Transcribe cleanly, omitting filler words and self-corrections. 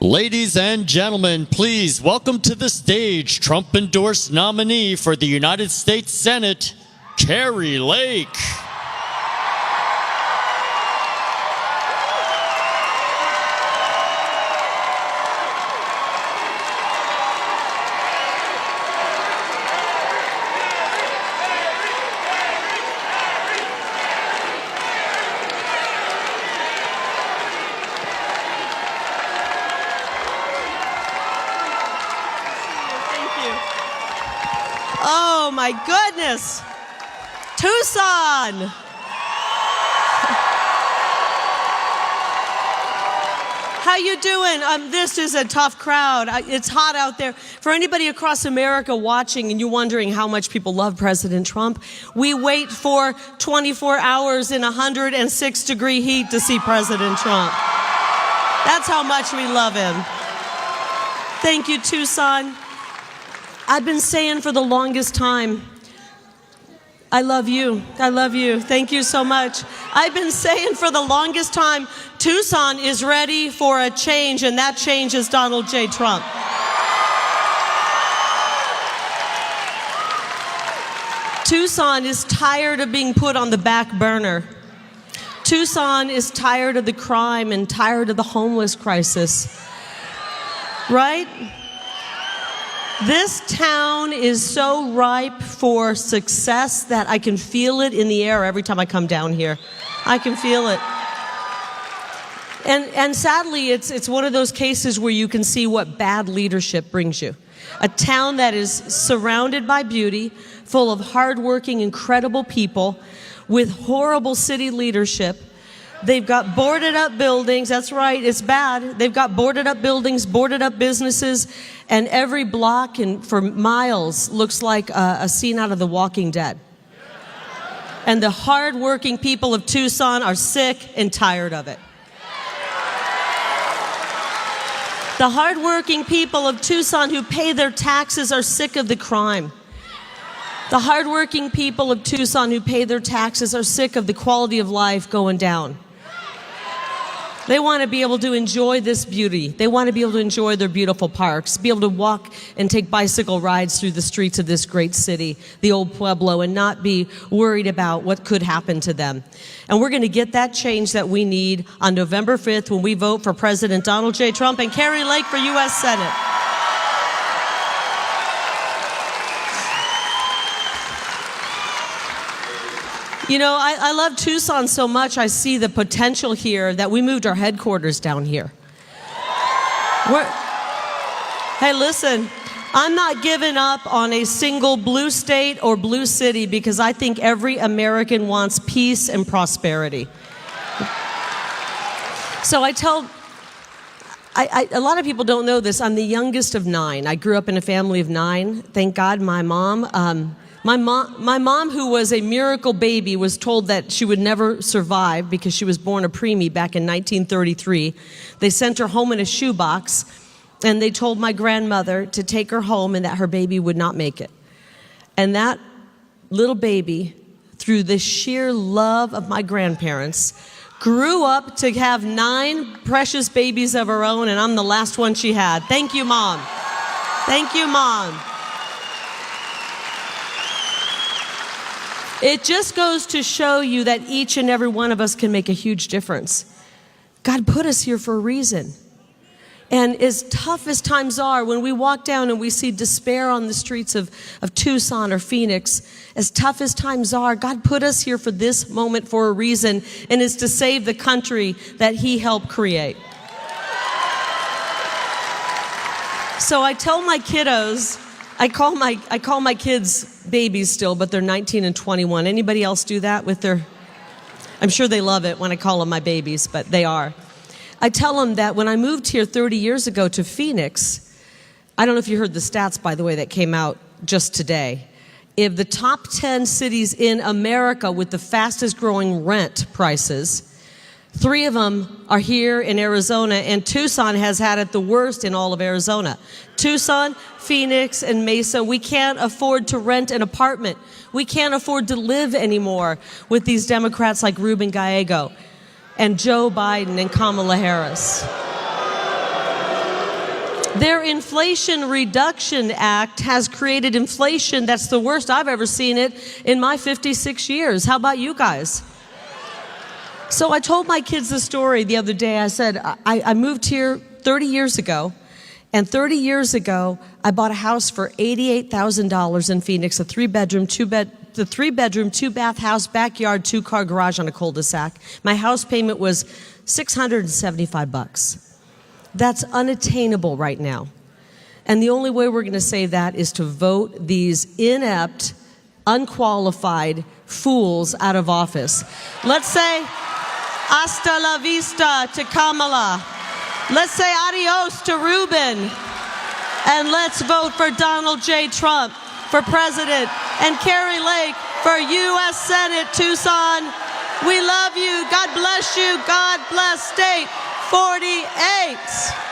Ladies and gentlemen, please welcome to the stage Trump-endorsed nominee for the United States Senate, Kari Lake. Oh my goodness, Tucson. How you doing? This is a tough crowd. It's hot out there. For anybody across America watching and you're wondering how much people love President Trump, we wait for 24 hours in 106-degree heat to see President Trump. That's how much we love him. Thank you, Tucson. I've been saying for the longest time, I love you. I love you. Thank you so much. I've been saying for the longest time, Tucson is ready for a change, and that change is Donald J. Trump. Tucson is tired of being put on the back burner. Tucson is tired of the crime and tired of the homeless crisis. Right? This town is so ripe for success that I can feel it in the air every time I come down here. I can feel it. And sadly, it's one of those cases where you can see what bad leadership brings you. A town that is surrounded by beauty, full of hardworking, incredible people, with horrible city leadership. They've got boarded up buildings. That's right, it's bad. They've got boarded up buildings, boarded up businesses, and every block and for miles looks like a scene out of The Walking Dead. And the hardworking people of Tucson are sick and tired of it. The hardworking people of Tucson who pay their taxes are sick of the crime. The hardworking people of Tucson who pay their taxes are sick of the quality of life going down. They want to be able to enjoy this beauty. They want to be able to enjoy their beautiful parks, be able to walk and take bicycle rides through the streets of this great city, the old Pueblo, and not be worried about what could happen to them. And we're going to get that change that we need on November 5th when we vote for President Donald J. Trump and Kari Lake for U.S. Senate. You know, I love Tucson so much, I see the potential here that we moved our headquarters down here. Hey, listen, I'm not giving up on a single blue state or blue city because I think every American wants peace and prosperity. So a lot of people don't know this. I'm the youngest of 9. I grew up in a family of 9. Thank God my mom, who was a miracle baby, was told that she would never survive because she was born a preemie back in 1933. They sent her home in a shoebox, and they told my grandmother to take her home and that her baby would not make it. And that little baby, through the sheer love of my grandparents, grew up to have 9 precious babies of her own, and I'm the last one she had. Thank you, Mom. Thank you, Mom. It just goes to show you that each and every one of us can make a huge difference. God put us here for a reason. And as tough as times are, when we walk down and we see despair on the streets of Tucson or Phoenix, as tough as times are, God put us here for this moment for a reason, and it's to save the country that He helped create. So I tell my kiddos, I call my kids babies still, but they're 19 and 21. Anybody else do that with their? I'm sure they love it when I call them my babies, but they are. I tell them that when I moved here 30 years ago to Phoenix, I don't know if you heard the stats, by the way, that came out just today. If the top 10 cities in America with the fastest growing rent prices, 3 of them are here in Arizona, and Tucson has had it the worst in all of Arizona. Tucson, Phoenix, and Mesa, we can't afford to rent an apartment. We can't afford to live anymore with these Democrats like Ruben Gallego and Joe Biden and Kamala Harris. Their Inflation Reduction Act has created inflation that's the worst I've ever seen it in my 56 years. How about you guys? So I told my kids the story the other day. I said, I moved here 30 years ago. And 30 years ago, I bought a house for $88,000 in Phoenix, a three-bedroom, two-bath house, backyard, two-car garage on a cul-de-sac. My house payment was $675. That's unattainable right now. And the only way we're going to save that is to vote these inept, unqualified fools out of office. Let's say hasta la vista to Kamala. Let's say adios to Ruben. And let's vote for Donald J. Trump for president and Kari Lake for U.S. Senate, Tucson. We love you. God bless you. God bless State 48.